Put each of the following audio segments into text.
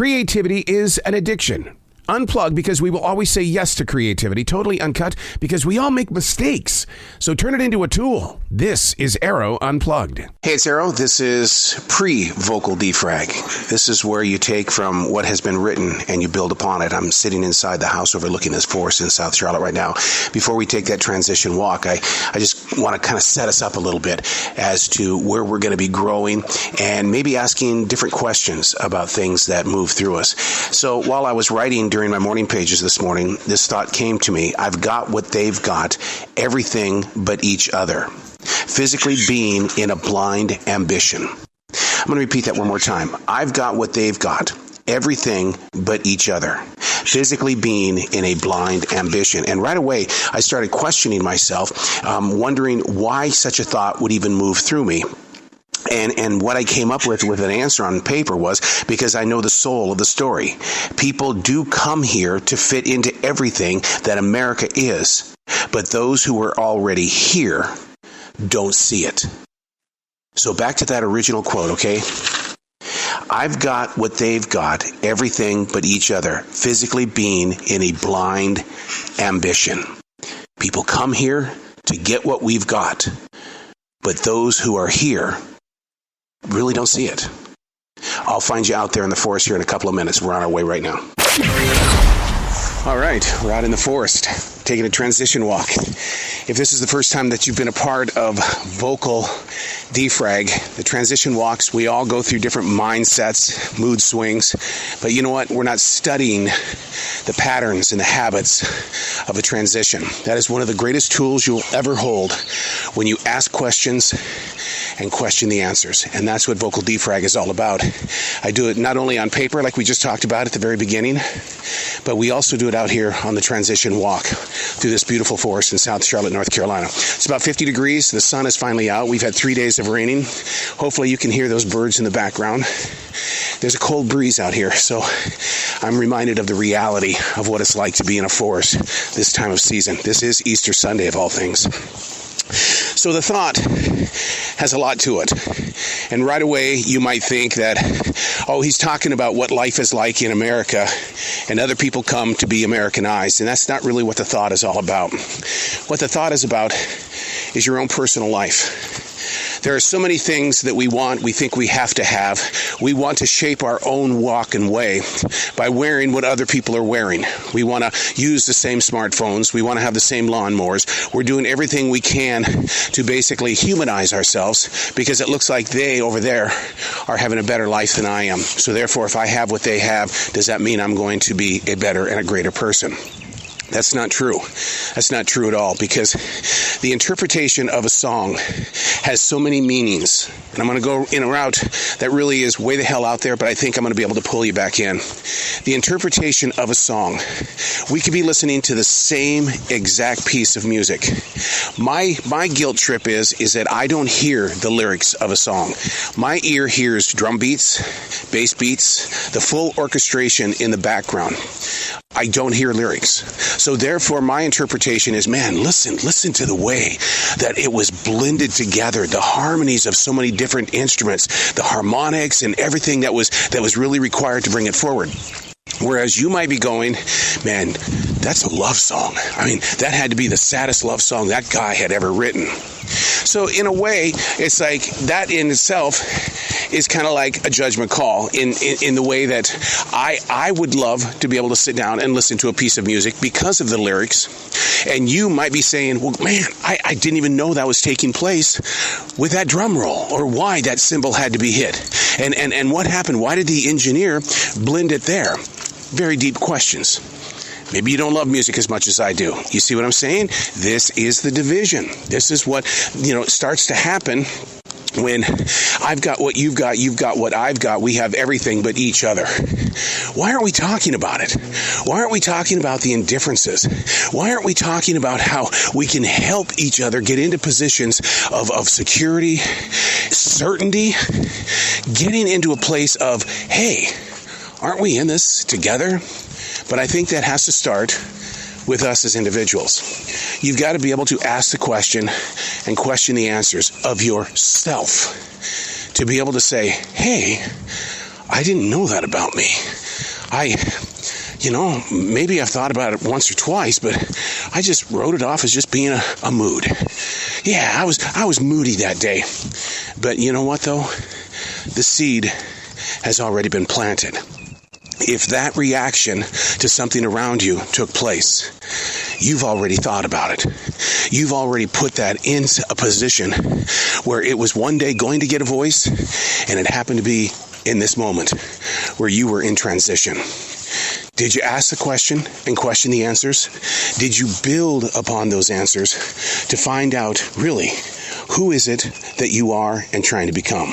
Creativity is an addiction. Unplugged because we will always say yes to creativity. Totally Uncut because we all make mistakes. So turn it into a tool. This is Arroe Unplugged. Hey, it's Arroe. This is pre-vocal defrag. This is where you take from what has been written and you build upon it. I'm sitting inside the house overlooking this forest in South Charlotte right now. Before we take that transition walk, I just want to kind of set us up a little bit as to where we're going to be growing and maybe asking different questions about things that move through us. So while I was writing during my morning pages this morning, this thought came to me. I've got what they've got, everything but each other. Physically being in a blind ambition. I'm going to repeat that one more time. I've got what they've got, everything but each other. Physically being in a blind ambition. And right away, I started questioning myself, wondering why such a thought would even move through me. And what I came up with an answer on paper was because I know the soul of the story. People do come here to fit into everything that America is, but those who are already here don't see it. So back to that original quote, okay? I've got what they've got, everything but each other, physically being in a blind ambition. People come here to get what we've got, but those who are here really don't see it. I'll find you out there in the forest here in a couple of minutes. We're on our way right now. All right, we're out in the forest, taking a transition walk. If this is the first time that you've been a part of vocal defrag, the transition walks, we all go through different mindsets, mood swings. But you know what? We're not studying the patterns and the habits of a transition. That is one of the greatest tools you'll ever hold when you ask questions and question the answers. And that's what vocal defrag is all about. I do it not only on paper, like we just talked about at the very beginning, but we also do it out here on the transition walk through this beautiful forest in South Charlotte, North Carolina. It's about 50 degrees. The sun is finally out. We've had 3 days of raining. Hopefully you can hear those birds in the background. There's a cold breeze out here, so I'm reminded of the reality of what it's like to be in a forest this time of season. This is Easter Sunday of all things. So the thought has a lot to it. And right away, you might think that, oh, he's talking about what life is like in America, and other people come to be Americanized. And that's not really what the thought is all about. What the thought is about is your own personal life. There are so many things that we think we have to have. We want to shape our own walk and way by wearing what other people are wearing. We want to use the same smartphones. We want to have the same lawnmowers. We're doing everything we can to basically humanize ourselves because it looks like they over there are having a better life than I am. So therefore, if I have what they have, does that mean I'm going to be a better and a greater person? That's not true. That's not true at all, because the interpretation of a song has so many meanings. And I'm going to go in a route that really is way the hell out there, but I think I'm going to be able to pull you back in. The interpretation of a song. We could be listening to the same exact piece of music. My guilt trip is that I don't hear the lyrics of a song. My ear hears drum beats, bass beats, the full orchestration in the background. I don't hear lyrics. So therefore, my interpretation is, man, listen to the way that it was blended together, the harmonies of so many different instruments, the harmonics and everything that was really required to bring it forward. Whereas you might be going, man, that's a love song. I mean, that had to be the saddest love song that guy had ever written. So in a way, it's like that in itself is kind of like a judgment call in the way that I would love to be able to sit down and listen to a piece of music because of the lyrics. And you might be saying, well, man, I didn't even know that was taking place with that drum roll, or why that cymbal had to be hit. And what happened? Why did the engineer blend it there? Very deep questions. Maybe you don't love music as much as I do. You see what I'm saying? This is the division. This is what, starts to happen when I've got what you've got what I've got. We have everything but each other. Why aren't we talking about it? Why aren't we talking about the indifferences? Why aren't we talking about how we can help each other get into positions of security, certainty, getting into a place of, hey, aren't we in this together? But I think that has to start with us as individuals. You've got to be able to ask the question and question the answers of yourself to be able to say, hey, I didn't know that about me. maybe I've thought about it once or twice, but I just wrote it off as just being a mood. Yeah, I was moody that day. But you know what, though? The seed has already been planted. If that reaction to something around you took place, you've already thought about it. You've already put that in a position where it was one day going to get a voice, and it happened to be in this moment where you were in transition. Did you ask the question and question the answers? Did you build upon those answers to find out, really, who is it that you are and trying to become?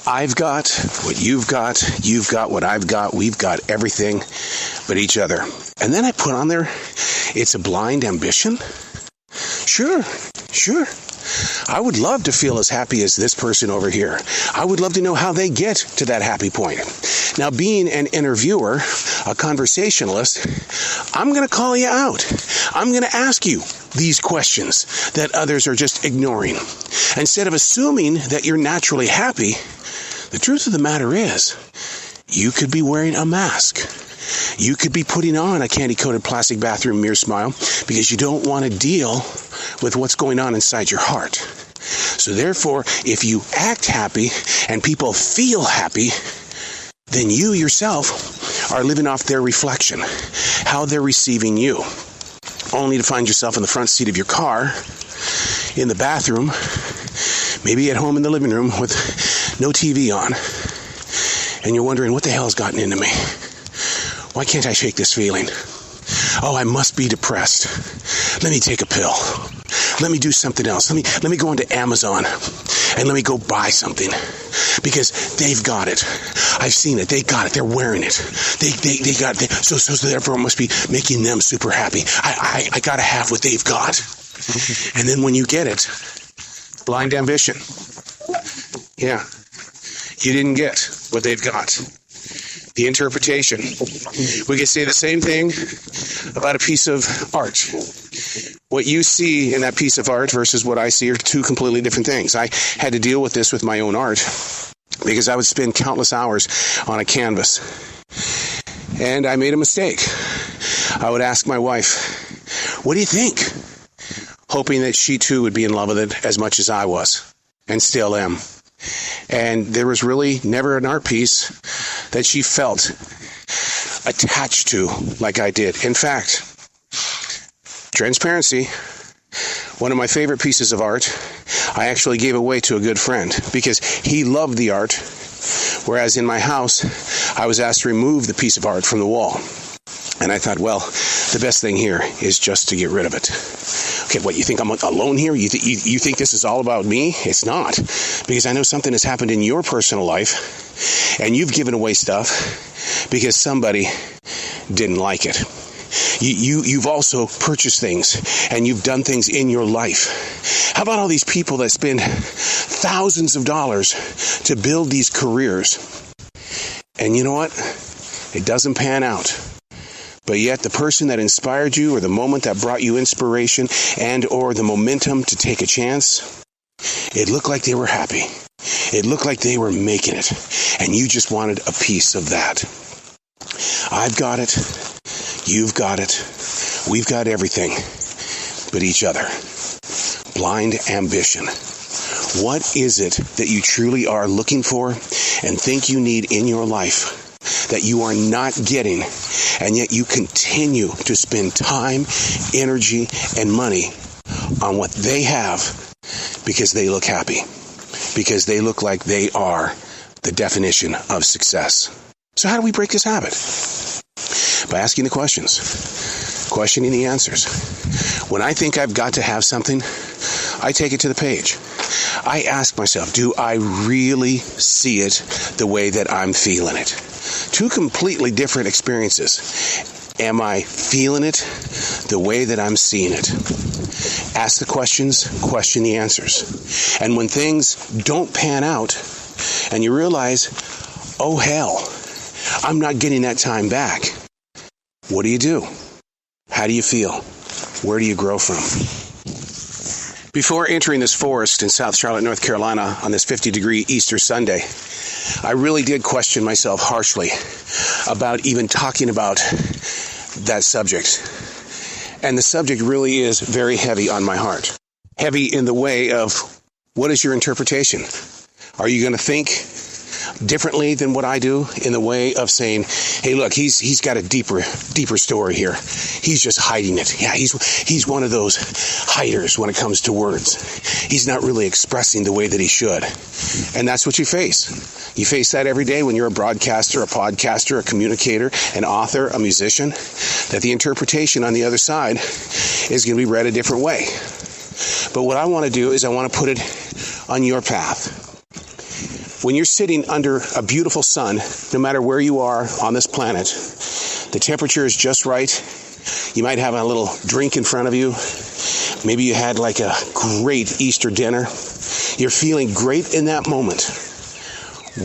I've got what you've got what I've got, we've got everything but each other. And then I put on there, it's a blind ambition? Sure. I would love to feel as happy as this person over here. I would love to know how they get to that happy point. Now, being an interviewer, a conversationalist, I'm going to call you out. I'm going to ask you these questions that others are just ignoring. Instead of assuming that you're naturally happy, the truth of the matter is, you could be wearing a mask. You could be putting on a candy-coated plastic bathroom mirror smile because you don't want to deal with what's going on inside your heart. So therefore, if you act happy and people feel happy, then you yourself are living off their reflection, how they're receiving you, only to find yourself in the front seat of your car, in the bathroom, maybe at home in the living room with no TV on, and you're wondering, what the hell has gotten into me? Why can't I shake this feeling? Oh, I must be depressed. Let me take a pill. Let me do something else. Let me go onto Amazon and let me go buy something, because they've got it. I've seen it. They got it. They're wearing it. They got it. So therefore it must be making them super happy. I got to have what they've got. And then when you get it, blind ambition. Yeah. You didn't get what they've got. The interpretation. We could say the same thing about a piece of art. What you see in that piece of art versus what I see are two completely different things. I had to deal with this with my own art because I would spend countless hours on a canvas. And I made a mistake. I would ask my wife, what do you think? Hoping that she too would be in love with it as much as I was, and still am. And there was really never an art piece that she felt attached to like I did. In fact, transparency, one of my favorite pieces of art, I actually gave away to a good friend because he loved the art, whereas in my house, I was asked to remove the piece of art from the wall. And I thought, well, the best thing here is just to get rid of it. Okay, what, you think I'm alone here? You think this is all about me? It's not. Because I know something has happened in your personal life, and you've given away stuff because somebody didn't like it. You've also purchased things, and you've done things in your life. How about all these people that spend thousands of dollars to build these careers? And you know what? It doesn't pan out. But yet the person that inspired you, or the moment that brought you inspiration and or the momentum to take a chance, it looked like they were happy. It looked like they were making it. And you just wanted a piece of that. I've got it. You've got it. We've got everything but each other. Blind ambition. What is it that you truly are looking for and think you need in your life that you are not getting, and yet you continue to spend time, energy, and money on what they have because they look happy, because they look like they are the definition of success? So how do we break this habit? By asking the questions, questioning the answers. When I think I've got to have something, I take it to the page. I ask myself, do I really see it the way that I'm feeling it? Two completely different experiences. Am I feeling it the way that I'm seeing it? Ask the questions, question the answers. And when things don't pan out and you realize, oh hell, I'm not getting that time back, what do? How do you feel? Where do you grow from? Before entering this forest in South Charlotte, North Carolina on this 50-degree Easter Sunday, I really did question myself harshly about even talking about that subject. And the subject really is very heavy on my heart. Heavy in the way of, what is your interpretation? Are you going to think differently than what I do in the way of saying, hey, look, he's got a deeper story here. He's just hiding it. Yeah, he's one of those hiders when it comes to words. He's not really expressing the way that he should. And that's what you face. You face that every day when you're a broadcaster, a podcaster, a communicator, an author, a musician, that the interpretation on the other side is going to be read a different way. But what I want to do is I want to put it on your path. When you're sitting under a beautiful sun, no matter where you are on this planet, the temperature is just right. You might have a little drink in front of you. Maybe you had like a great Easter dinner. You're feeling great in that moment.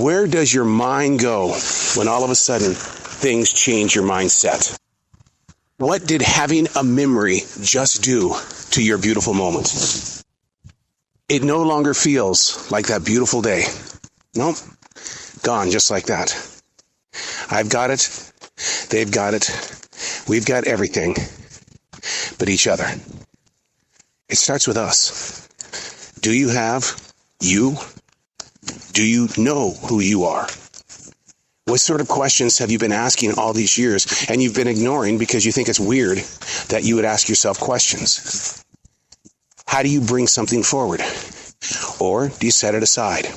Where does your mind go when all of a sudden things change your mindset? What did having a memory just do to your beautiful moment? It no longer feels like that beautiful day. Nope, gone just like that. I've got it, they've got it, we've got everything but each other. It starts with us. Do you have you? Do you know who you are? What sort of questions have you been asking all these years and you've been ignoring because you think it's weird that you would ask yourself questions? How do you bring something forward? Or do you set it aside?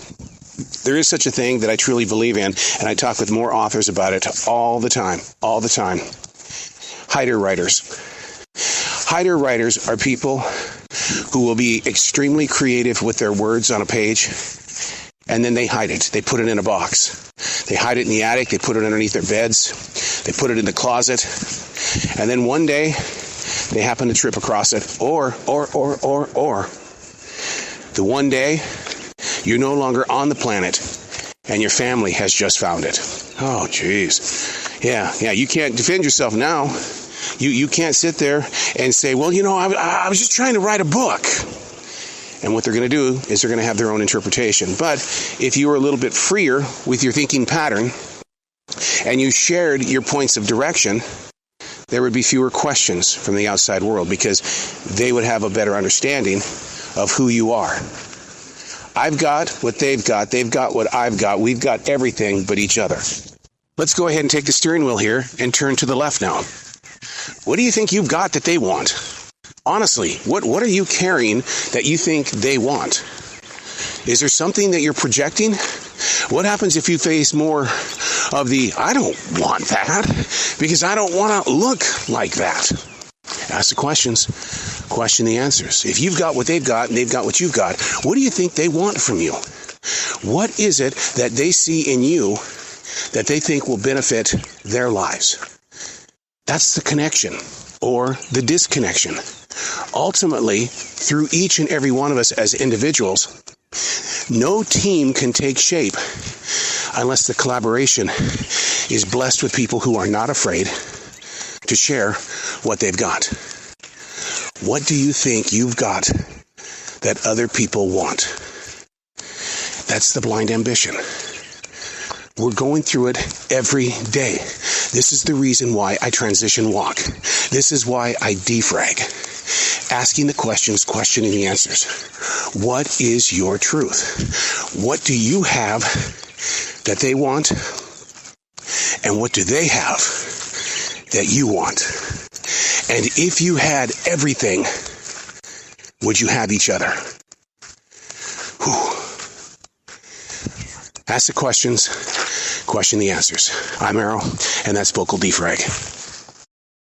There is such a thing that I truly believe in, and I talk with more authors about it all the time. Hider writers. Hider writers are people who will be extremely creative with their words on a page, and then they hide it. They put it in a box. They hide it in the attic. They put it underneath their beds. They put it in the closet. And then one day, they happen to trip across it. Or, the one day, you're no longer on the planet, and your family has just found it. Oh, jeez. Yeah, you can't defend yourself now. You can't sit there and say, well, I was just trying to write a book. And what they're going to do is they're going to have their own interpretation. But if you were a little bit freer with your thinking pattern, and you shared your points of direction, there would be fewer questions from the outside world because they would have a better understanding of who you are. I've got what they've got what I've got, we've got everything but each other. Let's go ahead and take the steering wheel here and turn to the left now. What do you think you've got that they want? Honestly, what are you carrying that you think they want? Is there something that you're projecting? What happens if you face more of the, I don't want that, because I don't want to look like that? Ask the questions, question the answers. If you've got what they've got and they've got what you've got, what do you think they want from you? What is it that they see in you that they think will benefit their lives? That's the connection or the disconnection. Ultimately, through each and every one of us as individuals, no team can take shape unless the collaboration is blessed with people who are not afraid to share what they've got. What do you think you've got that other people want? That's the blind ambition. We're going through it every day. This is the reason why I transition walk. This is why I defrag. Asking the questions, questioning the answers. What is your truth? What do you have that they want? And what do they have that you want? And if you had everything, would you have each other? Whew. Ask the questions, question the answers. I'm Arroe, and that's Vocal Defrag.